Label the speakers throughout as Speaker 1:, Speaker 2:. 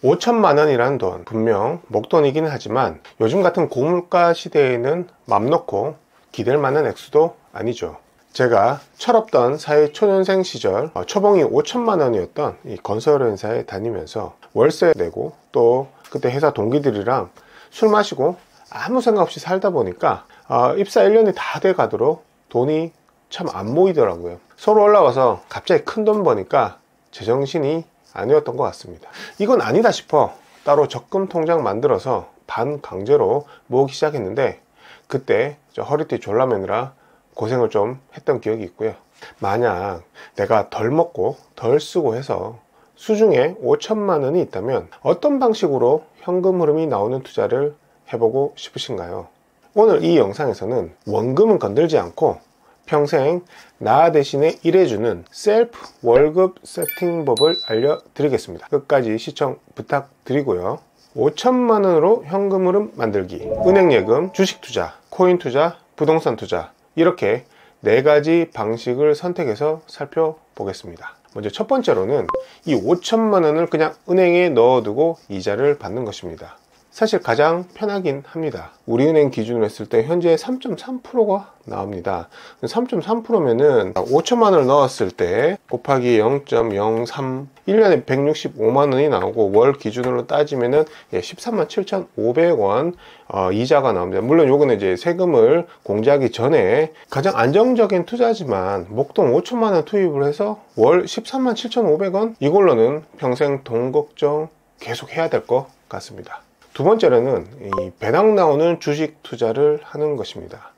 Speaker 1: 5천만 원이라는 돈, 분명 목돈이긴 하지만 요즘 같은 고물가 시대에는 맘 놓고 기댈 만한 액수도 아니죠. 제가 철없던 사회 초년생 시절 초봉이 5천만 원이었던 이 건설회사에 다니면서 월세 내고 또 그때 회사 동기들이랑 술 마시고 아무 생각 없이 살다 보니까 입사 1년이 다 돼 가도록 돈이 참 안 모이더라고요. 서울 올라와서 갑자기 큰 돈 버니까 제정신이 아니었던 것 같습니다. 이건 아니다 싶어 따로 적금 통장 만들어서 반강제로 모으기 시작했는데 그때 허리띠 졸라매느라 고생을 좀 했던 기억이 있고요. 만약 내가 덜 먹고 덜 쓰고 해서 수중에 5천만 원이 있다면 어떤 방식으로 현금 흐름이 나오는 투자를 해보고 싶으신가요? 오늘 이 영상에서는 원금은 건들지 않고 평생 나 대신에 일해주는 셀프 월급 세팅법을 알려드리겠습니다. 끝까지 시청 부탁드리고요. 5천만 원으로 현금 흐름 만들기, 은행 예금, 주식 투자, 코인 투자, 부동산 투자, 이렇게 4가지 방식을 선택해서 살펴보겠습니다. 먼저 첫 번째로는 이 5천만 원을 그냥 은행에 넣어두고 이자를 받는 것입니다. 사실 가장 편하긴 합니다. 우리은행 기준으로 했을 때 현재 3.3%가 나옵니다. 3.3%면은 5천만 원을 넣었을 때 곱하기 0.03, 1년에 165만 원이 나오고 월 기준으로 따지면은 13만 7,500원 이자가 나옵니다. 물론 요거는 이제 세금을 공제하기 전에 가장 안정적인 투자지만 목돈 5천만 원 투입을 해서 월 13만 7,500원, 이걸로는 평생 돈 걱정 계속 해야 될 것 같습니다. 두 번째로는 이 배당 나오는 주식 투자를 하는 것입니다.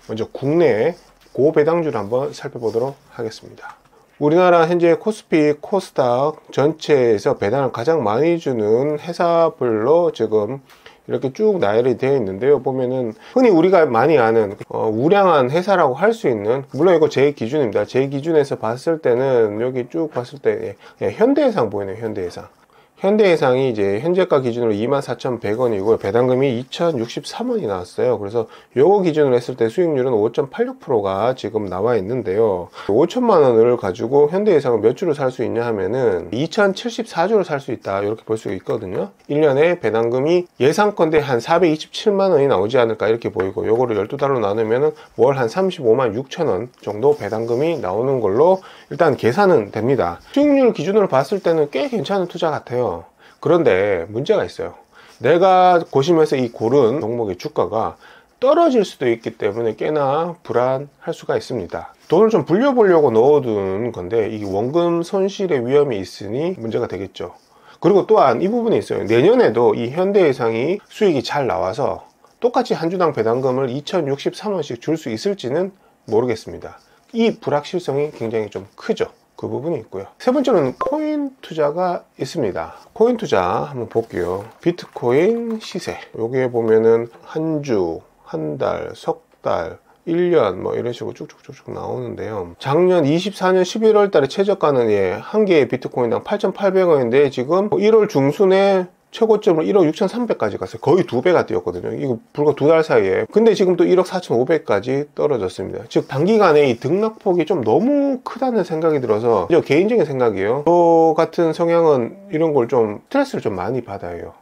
Speaker 1: 먼저 국내의 고배당주를 한번 살펴보도록 하겠습니다. 우리나라 현재 코스피, 코스닥 전체에서 배당을 가장 많이 주는 회사별로 지금 이렇게 쭉 나열이 되어 있는데요. 보면은 흔히 우리가 많이 아는 우량한 회사라고 할 수 있는, 물론 이거 제 기준입니다. 제 기준에서 봤을 때는 여기 쭉 봤을 때 현대해상 보이네요. 현대해상. 현대해상이 이제 현재가 기준으로 24,100원이고 배당금이 2,063원이 나왔어요. 그래서 요거 기준으로 했을 때 수익률은 5.86%가 지금 나와 있는데요. 5천만 원을 가지고 현대해상은 몇 주를 살 수 있냐 하면은 2,074주를 살 수 있다, 이렇게 볼 수 있거든요. 1년에 배당금이 예상컨대 한 427만 원이 나오지 않을까 이렇게 보이고, 요거를 12달로 나누면은 월 한 35만 6천 원 정도 배당금이 나오는 걸로 일단 계산은 됩니다. 수익률 기준으로 봤을 때는 꽤 괜찮은 투자 같아요. 그런데 문제가 있어요. 내가 고심해서 이 고른 종목의 주가가 떨어질 수도 있기 때문에 꽤나 불안할 수가 있습니다. 돈을 좀 불려보려고 넣어둔 건데 이 원금 손실의 위험이 있으니 문제가 되겠죠. 그리고 또한 이 부분이 있어요. 내년에도 이 현대해상이 수익이 잘 나와서 똑같이 한 주당 배당금을 2,063원씩 줄 수 있을지는 모르겠습니다. 이 불확실성이 굉장히 좀 크죠. 그 부분이 있고요. 세 번째로는 코인 투자가 있습니다. 코인 투자 한번 볼게요. 비트코인 시세, 여기에 보면은 한 주, 한 달, 석 달, 1년 뭐 이런 식으로 쭉쭉쭉쭉 나오는데요. 작년 24년 11월 달에 최저가는 한 개의 비트코인당 8,800원인데 지금 1월 중순에 최고점으로 1억 6,300까지 갔어요. 거의 2배가 뛰었거든요. 이거 불과 2달 사이에. 근데 지금 또 1억 4,500까지 떨어졌습니다. 즉 단기간에 이 등락폭이 좀 너무 크다는 생각이 들어서, 개인적인 생각이에요. 저 같은 성향은 이런 걸 좀 스트레스를 좀 많이 받아요.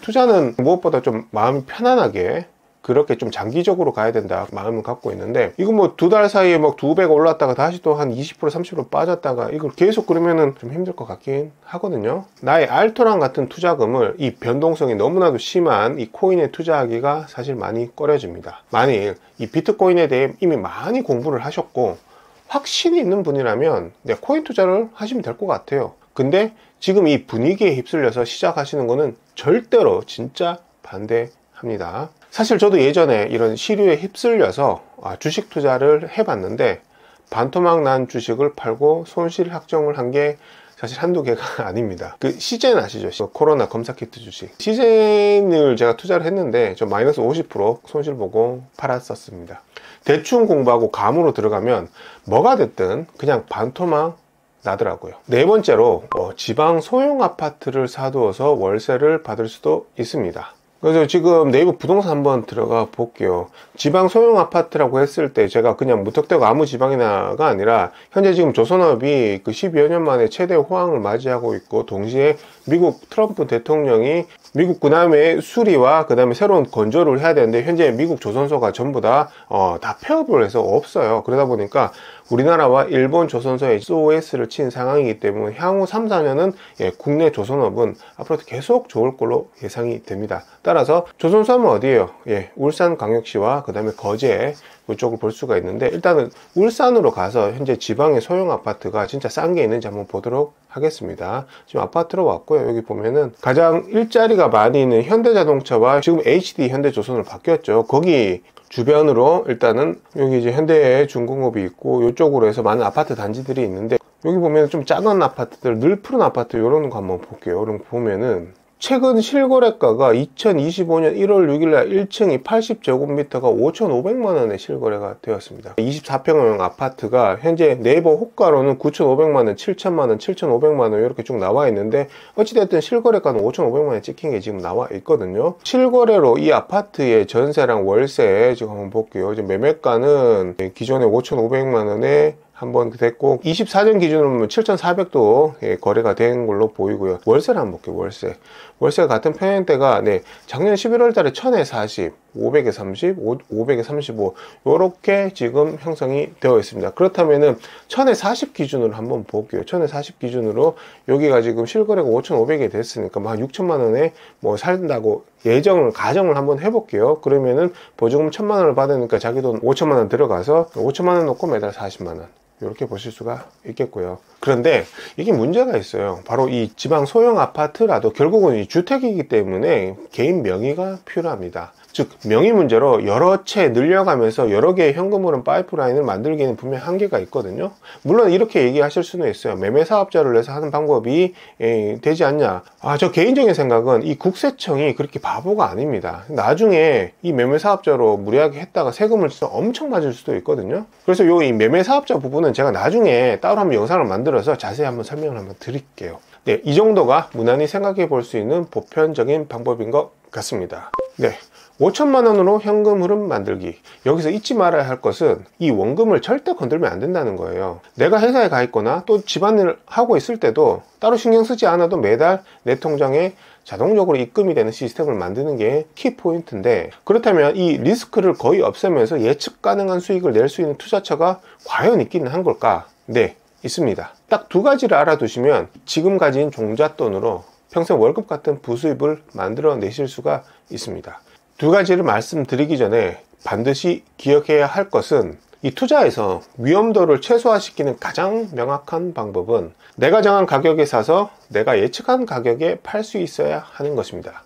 Speaker 1: 투자는 무엇보다 좀 마음이 편안하게 그렇게 좀 장기적으로 가야 된다 마음을 갖고 있는데, 이거 뭐 2달 사이에 막 2배가 올랐다가 다시 또 한 20% 30% 빠졌다가 이걸 계속 그러면은 좀 힘들 것 같긴 하거든요. 나의 알토란 같은 투자금을 이 변동성이 너무나도 심한 이 코인에 투자하기가 사실 많이 꺼려집니다. 만일 이 비트코인에 대해 이미 많이 공부를 하셨고 확신이 있는 분이라면 코인 투자를 하시면 될 것 같아요. 근데 지금 이 분위기에 휩쓸려서 시작하시는 거는 절대로 진짜 반대합니다. 사실 저도 예전에 이런 시류에 휩쓸려서 주식 투자를 해봤는데 반토막 난 주식을 팔고 손실 확정을 한 게 사실 한두 개가 아닙니다. 그 시젠 아시죠? 코로나 검사키트 주식. 시젠을 제가 투자를 했는데 저 마이너스 50% 손실 보고 팔았었습니다. 대충 공부하고 감으로 들어가면 뭐가 됐든 그냥 반토막 나더라고요. 네 번째로 지방 소형 아파트를 사두어서 월세를 받을 수도 있습니다. 그래서 지금 네이버 부동산 한번 들어가 볼게요. 지방 소형 아파트라고 했을 때 제가 그냥 무턱대고 아무 지방이나가 아니라 현재 지금 조선업이 그 12여 년 만에 최대 호황을 맞이하고 있고 동시에 미국 트럼프 대통령이 미국 군함의 수리와 그 다음에 새로운 건조를 해야 되는데 현재 미국 조선소가 전부 다 폐업을 해서 없어요. 그러다 보니까 우리나라와 일본 조선소에 SOS를 친 상황이기 때문에 향후 3, 4년은 국내 조선업은 앞으로 계속 좋을 걸로 예상이 됩니다. 따라서 조선소 하면 어디예요? 울산광역시와 그 다음에 거제 이쪽을 볼 수가 있는데, 일단은 울산으로 가서 현재 지방의 소형 아파트가 진짜 싼 게 있는지 한번 보도록 하겠습니다. 지금 아파트로 왔고요. 여기 보면은 가장 일자리가 많이 있는 현대자동차와 지금 HD 현대조선으로 바뀌었죠. 거기 주변으로 일단은 여기 이제 현대중공업이 있고 이쪽으로 해서 많은 아파트 단지들이 있는데, 여기 보면 좀 작은 아파트들, 늘 푸른 아파트 이런 거 한번 볼게요. 이런 거 보면은 최근 실거래가가 2025년 1월 6일날 1층이 80제곱미터가 5,500만원에 실거래가 되었습니다. 24평형 아파트가 현재 네이버 호가로는 9,500만원, 7,000만원, 7,500만원 이렇게 쭉 나와 있는데, 어찌됐든 실거래가는 5,500만원에 찍힌 게 지금 나와 있거든요. 실거래로 이 아파트의 전세랑 월세 지금 한번 볼게요. 지금 매매가는 기존에 5,500만원에 한번 됐고, 24년 기준으로 7,400도 거래가 된 걸로 보이고요. 월세를 한번 볼게요. 월세가 같은 평형대가 작년 11월 달에 1000에 40, 500에 30, 500에 35 이렇게 지금 형성이 되어 있습니다. 그렇다면은 1000에 40 기준으로 한번 볼게요. 1000에 40 기준으로 여기가 지금 실거래가 5,500이 됐으니까 한 6천만 원에 뭐 살다고 가정을 한번 해볼게요. 그러면은 보조금 1,000만 원을 받으니까 자기 돈 5천만 원 들어가서 5천만 원 넣고 매달 40만 원 이렇게 보실 수가 있겠고요. 그런데 이게 문제가 있어요. 바로 이 지방 소형 아파트라도 결국은 이 주택이기 때문에 개인 명의가 필요합니다. 즉 명의 문제로 여러 채 늘려가면서 여러 개의 현금 흐름 파이프라인을 만들기에는 분명 한계가 있거든요. 물론 이렇게 얘기하실 수는 있어요. 매매 사업자를 내서 하는 방법이 되지 않냐. 저 개인적인 생각은 이 국세청이 그렇게 바보가 아닙니다. 나중에 이 매매 사업자로 무리하게 했다가 세금을 엄청 맞을 수도 있거든요. 그래서 이 매매 사업자 부분은 제가 나중에 따로 한번 영상을 만들어서 자세히 한번 설명을 한번 드릴게요. 이 정도가 무난히 생각해 볼 수 있는 보편적인 방법인 것 같습니다. 5천만 원으로 현금 흐름 만들기. 여기서 잊지 말아야 할 것은 이 원금을 절대 건들면 안 된다는 거예요. 내가 회사에 가 있거나 또 집안일 하고 있을 때도 따로 신경 쓰지 않아도 매달 내 통장에 자동적으로 입금이 되는 시스템을 만드는 게 키포인트인데, 그렇다면 이 리스크를 거의 없애면서 예측 가능한 수익을 낼 수 있는 투자처가 과연 있기는 한 걸까? 네, 있습니다. 딱 두 가지를 알아두시면 지금 가진 종잣돈으로 평생 월급 같은 부수입을 만들어 내실 수가 있습니다. 두 가지를 말씀드리기 전에 반드시 기억해야 할 것은, 이 투자에서 위험도를 최소화시키는 가장 명확한 방법은 내가 정한 가격에 사서 내가 예측한 가격에 팔 수 있어야 하는 것입니다.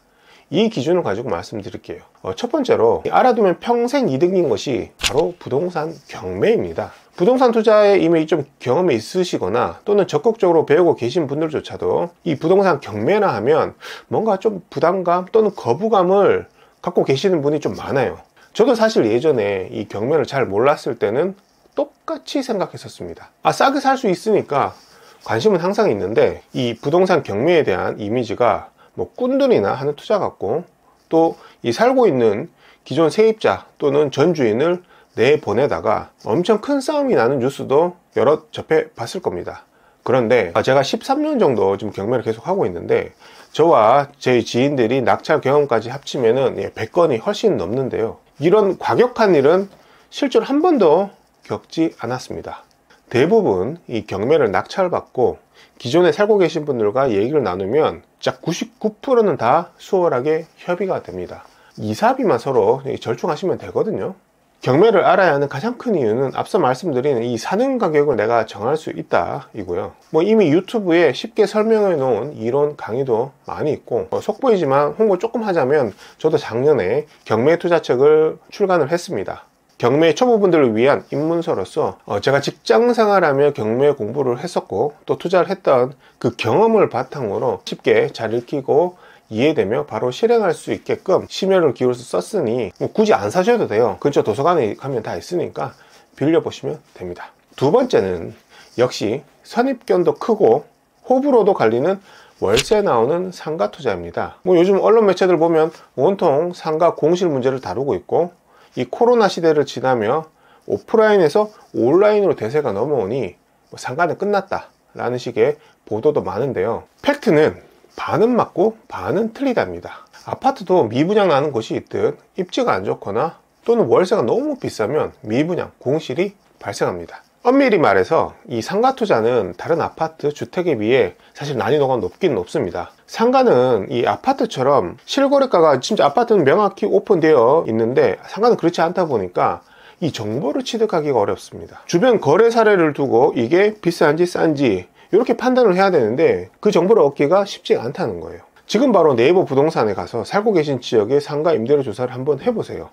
Speaker 1: 이 기준을 가지고 말씀드릴게요. 첫 번째로 알아두면 평생 이득인 것이 바로 부동산 경매입니다. 부동산 투자에 이미 좀 경험이 있으시거나 또는 적극적으로 배우고 계신 분들조차도 이 부동산 경매나 하면 뭔가 좀 부담감 또는 거부감을 갖고 계시는 분이 좀 많아요. 저도 사실 예전에 이 경매를 잘 몰랐을 때는 똑같이 생각했었습니다. 싸게 살 수 있으니까 관심은 항상 있는데, 이 부동산 경매에 대한 이미지가 뭐 꾼돈이나 하는 투자 같고, 또 이 살고 있는 기존 세입자 또는 전 주인을 내보내다가 엄청 큰 싸움이 나는 뉴스도 여러 접해 봤을 겁니다. 그런데 제가 13년 정도 지금 경매를 계속 하고 있는데, 저와 제 지인들이 낙찰 경험까지 합치면은 100건이 훨씬 넘는데요. 이런 과격한 일은 실제로 한 번도 겪지 않았습니다. 대부분 이 경매를 낙찰받고 기존에 살고 계신 분들과 얘기를 나누면 약 99%는 다 수월하게 협의가 됩니다. 이사비만 서로 절충하시면 되거든요. 경매를 알아야 하는 가장 큰 이유는 앞서 말씀드린 이 사는 가격을 내가 정할 수 있다 이고요. 이미 유튜브에 쉽게 설명해 놓은 이론 강의도 많이 있고, 속보이지만 홍보 조금 하자면 저도 작년에 경매 투자책을 출간을 했습니다. 경매 초보분들을 위한 입문서로서 제가 직장 생활하며 경매 공부를 했었고 또 투자를 했던 그 경험을 바탕으로 쉽게 잘 읽히고 이해되며 바로 실행할 수 있게끔 심혈을 기울여서 썼으니 굳이 안 사셔도 돼요. 근처 도서관에 가면 다 있으니까 빌려보시면 됩니다. 두 번째는 역시 선입견도 크고 호불호도 갈리는 월세 나오는 상가 투자입니다. 요즘 언론 매체들 보면 온통 상가 공실 문제를 다루고 있고, 이 코로나 시대를 지나며 오프라인에서 온라인으로 대세가 넘어오니 상가는 끝났다 라는 식의 보도도 많은데요. 팩트는 반은 맞고 반은 틀리답니다. 아파트도 미분양 나는 곳이 있듯 입지가 안 좋거나 또는 월세가 너무 비싸면 미분양, 공실이 발생합니다. 엄밀히 말해서 이 상가 투자는 다른 아파트, 주택에 비해 사실 난이도가 높긴 높습니다. 상가는 이 아파트처럼 실거래가가 진짜 아파트는 명확히 오픈되어 있는데 상가는 그렇지 않다 보니까 이 정보를 취득하기가 어렵습니다. 주변 거래 사례를 두고 이게 비싼지 싼지 이렇게 판단을 해야 되는데 그 정보를 얻기가 쉽지 않다는 거예요. 지금 바로 네이버 부동산에 가서 살고 계신 지역의 상가 임대료 조사를 한번 해보세요.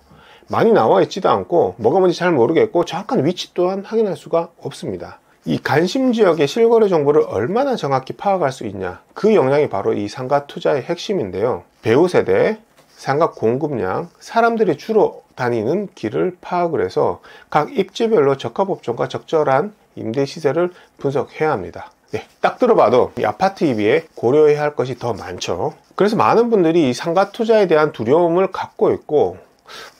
Speaker 1: 많이 나와 있지도 않고 뭐가 뭔지 잘 모르겠고 정확한 위치 또한 확인할 수가 없습니다. 이 관심 지역의 실거래 정보를 얼마나 정확히 파악할 수 있냐, 그 역량이 바로 이 상가 투자의 핵심인데요. 배우 세대, 상가 공급량, 사람들이 주로 다니는 길을 파악을 해서 각 입지별로 적합업종과 적절한 임대 시세를 분석해야 합니다. 네, 딱 들어봐도 이 아파트에 비해 고려해야 할 것이 더 많죠. 그래서 많은 분들이 이 상가 투자에 대한 두려움을 갖고 있고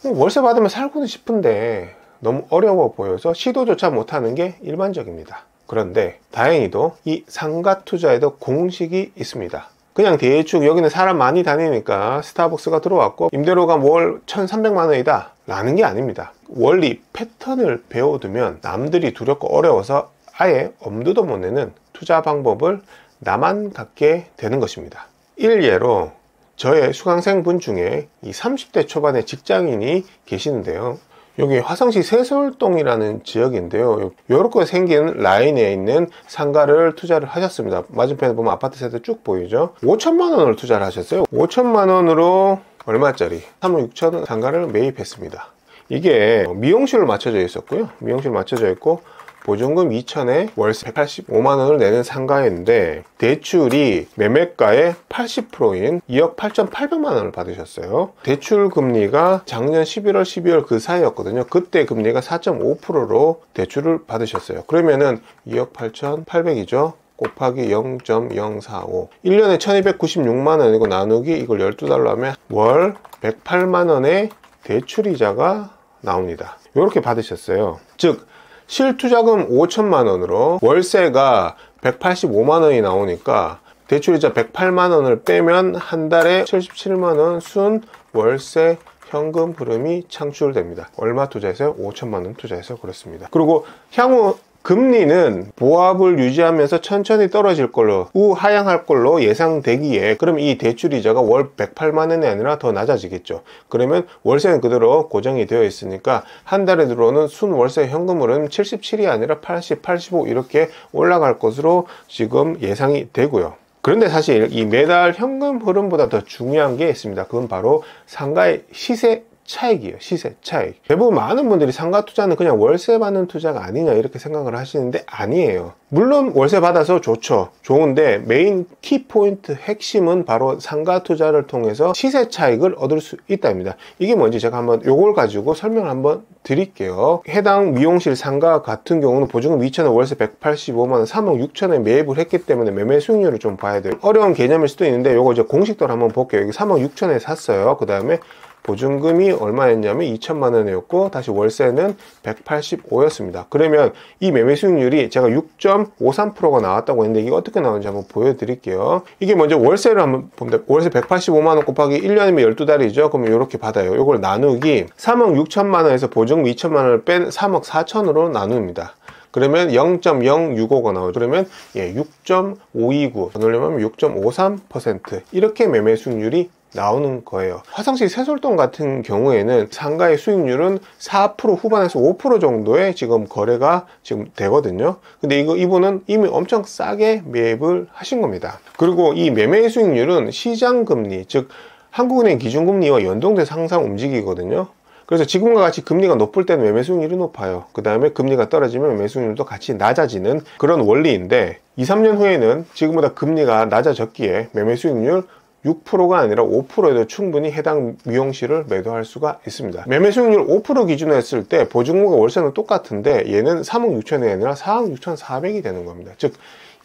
Speaker 1: 월세 받으면 살고는 싶은데 너무 어려워 보여서 시도조차 못하는 게 일반적입니다. 그런데 다행히도 이 상가 투자에도 공식이 있습니다. 그냥 대충 여기는 사람 많이 다니니까 스타벅스가 들어왔고 임대료가 월 1,300만 원이다 라는 게 아닙니다. 원리 패턴을 배워두면 남들이 두렵고 어려워서 아예 엄두도 못 내는 투자 방법을 나만 갖게 되는 것입니다. 일례로 저의 수강생분 중에 이 30대 초반의 직장인이 계시는데요. 여기 화성시 세솔동이라는 지역인데요. 이렇게 생긴 라인에 있는 상가를 투자를 하셨습니다. 맞은편에 보면 아파트 세대 쭉 보이죠. 5천만 원을 투자를 하셨어요. 5천만 원으로 얼마짜리? 3억 6천 원 상가를 매입했습니다. 이게 미용실로 맞춰져 있었고요. 미용실 맞춰져 있고 보증금 2천에 월세 185만 원을 내는 상가인데 대출이 매매가의 80%인 2억 8,800만 원을 받으셨어요. 대출 금리가 작년 11월, 12월 그 사이였거든요. 그때 금리가 4.5%로 대출을 받으셨어요. 그러면은 2억 8,800이죠. 곱하기 0.045 1년에 1296만 원이고 나누기 이걸 12달러 하면 월 108만 원의 대출이자가 나옵니다. 이렇게 받으셨어요. 즉 실투자금 5천만 원으로 월세가 185만 원이 나오니까 대출이자 108만 원을 빼면 한 달에 77만 원 순 월세 현금 흐름이 창출됩니다. 얼마 투자해서요? 5천만 원 투자해서 그렇습니다. 그리고 향후 금리는 보합을 유지하면서 천천히 떨어질 걸로 우하향할 걸로 예상되기에 그럼 이 대출이자가 월 108만 원이 아니라 더 낮아지겠죠. 그러면 월세는 그대로 고정이 되어 있으니까 한 달에 들어오는 순월세 현금흐름 77이 아니라 80, 85 이렇게 올라갈 것으로 지금 예상이 되고요. 그런데 사실 이 매달 현금 흐름보다 더 중요한 게 있습니다. 그건 바로 상가의 시세 차익이에요. 시세 차익. 대부분 많은 분들이 상가 투자는 그냥 월세 받는 투자가 아니냐 이렇게 생각을 하시는데 아니에요. 물론 월세 받아서 좋죠. 좋은데 메인 키포인트 핵심은 바로 상가 투자를 통해서 시세 차익을 얻을 수 있답니다. 이게 뭔지 제가 한번 요걸 가지고 설명을 한번 드릴게요. 해당 미용실 상가 같은 경우는 보증금 2천에 월세 185만 원 3억 6천에 매입을 했기 때문에 매매 수익률을 좀 봐야 돼요. 어려운 개념일 수도 있는데 요거 이제 공식대로 한번 볼게요. 여기 3억 6천에 샀어요. 그 다음에 보증금이 얼마였냐면 2천만 원이었고 다시 월세는 185였습니다. 그러면 이 매매 수익률이 제가 6.53%가 나왔다고 했는데 이게 어떻게 나오는지 한번 보여드릴게요. 이게 먼저 월세를 한번 보면 월세 185만 원 곱하기 1년이면 12달이죠. 그러면 이렇게 받아요. 이걸 나누기 3억 6천만 원에서 보증금 2천만 원을 뺀 3억 4천으로 나눕니다. 그러면 0.065가 나오죠. 그러면 6.529 넣으려면 6.53% 이렇게 매매 수익률이 나오는 거예요. 화성시 세솔동 같은 경우에는 상가의 수익률은 4% 후반에서 5% 정도의 지금 거래가 지금 되거든요. 근데 이분은 이미 엄청 싸게 매입을 하신 겁니다. 그리고 이 매매 수익률은 시장금리, 즉 한국은행 기준금리와 연동돼서 항상 움직이거든요. 그래서 지금과 같이 금리가 높을 때는 매매 수익률이 높아요. 그 다음에 금리가 떨어지면 매매 수익률도 같이 낮아지는 그런 원리인데 2, 3년 후에는 지금보다 금리가 낮아졌기에 매매 수익률 6%가 아니라 5%에도 충분히 해당 미용실을 매도할 수가 있습니다. 매매 수익률 5% 기준으로 했을 때 보증금과 월세는 똑같은데 얘는 3억 6천이 아니라 4억 6,400이 되는 겁니다. 즉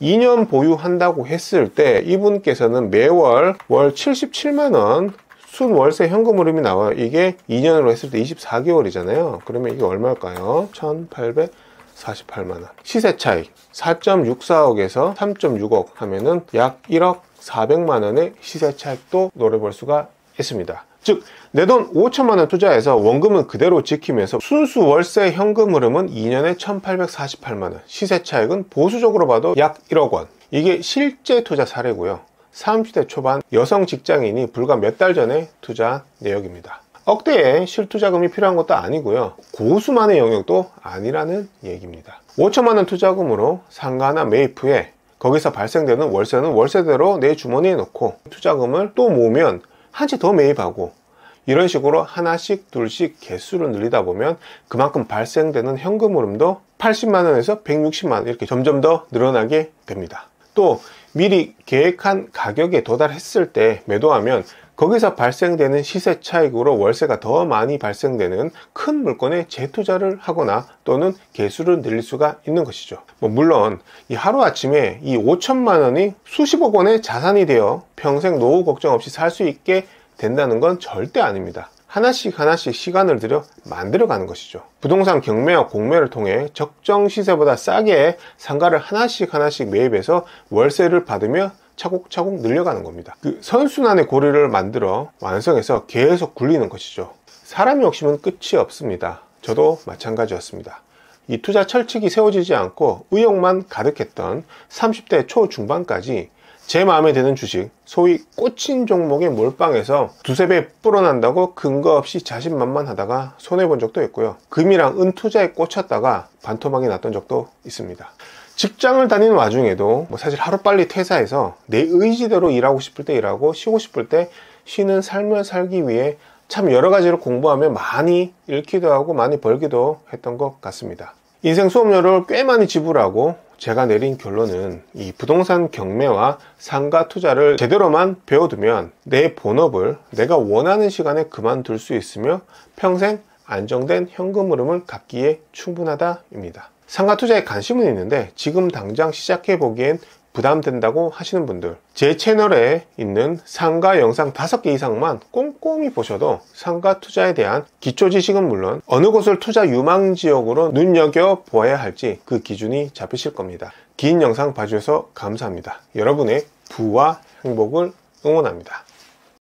Speaker 1: 2년 보유한다고 했을 때 이분께서는 매월 월 77만 원 순월세 현금 흐름이 나와요. 이게 2년으로 했을 때 24개월이잖아요. 그러면 이게 얼마일까요? 1,848만 원. 시세 차익 4.64억에서 3.6억 하면은 약 1억 400만원의 시세 차익도 노려볼 수가 있습니다. 즉, 내 돈 5천만원 투자해서 원금은 그대로 지키면서 순수 월세 현금 흐름은 2년에 1848만원, 시세 차익은 보수적으로 봐도 약 1억원. 이게 실제 투자 사례고요. 30대 초반 여성 직장인이 불과 몇 달 전에 투자한 내역입니다. 억대의 실투자금이 필요한 것도 아니고요. 고수만의 영역도 아니라는 얘기입니다. 5천만원 투자금으로 상가 하나 매입 후에 거기서 발생되는 월세는 월세대로 내 주머니에 넣고 투자금을 또 모으면 한 채 더 매입하고 이런 식으로 하나씩 둘씩 개수를 늘리다 보면 그만큼 발생되는 현금 흐름도 80만원에서 160만원 이렇게 점점 더 늘어나게 됩니다. 또 미리 계획한 가격에 도달했을 때 매도하면 거기서 발생되는 시세 차익으로 월세가 더 많이 발생되는 큰 물건에 재투자를 하거나 또는 개수를 늘릴 수가 있는 것이죠. 물론 이 하루아침에 이 5천만 원이 수십억 원의 자산이 되어 평생 노후 걱정 없이 살 수 있게 된다는 건 절대 아닙니다. 하나씩 시간을 들여 만들어가는 것이죠. 부동산 경매와 공매를 통해 적정 시세보다 싸게 상가를 하나씩 매입해서 월세를 받으며 차곡차곡 늘려가는 겁니다. 그 선순환의 고리를 만들어 완성해서 계속 굴리는 것이죠. 사람의 욕심은 끝이 없습니다. 저도 마찬가지였습니다. 이 투자 철칙이 세워지지 않고 의욕만 가득했던 30대 초중반까지 제 마음에 드는 주식, 소위 꽂힌 종목에 몰빵해서 두세 배 불어난다고 근거 없이 자신만만하다가 손해본 적도 있고요. 금이랑 은 투자에 꽂혔다가 반토막이 났던 적도 있습니다. 직장을 다니는 와중에도 사실 하루빨리 퇴사해서 내 의지대로 일하고 싶을 때 일하고 쉬고 싶을 때 쉬는 삶을 살기 위해 참 여러 가지로 공부하며 많이 잃기도 하고 많이 벌기도 했던 것 같습니다. 인생 수업료를 꽤 많이 지불하고 제가 내린 결론은 이 부동산 경매와 상가 투자를 제대로만 배워두면 내 본업을 내가 원하는 시간에 그만둘 수 있으며 평생 안정된 현금 흐름을 갖기에 충분하다입니다. 상가 투자에 관심은 있는데 지금 당장 시작해 보기엔 부담된다고 하시는 분들, 제 채널에 있는 상가 영상 5개 이상만 꼼꼼히 보셔도 상가 투자에 대한 기초 지식은 물론 어느 곳을 투자 유망 지역으로 눈여겨보아야 할지 그 기준이 잡히실 겁니다. 긴 영상 봐주셔서 감사합니다. 여러분의 부와 행복을 응원합니다.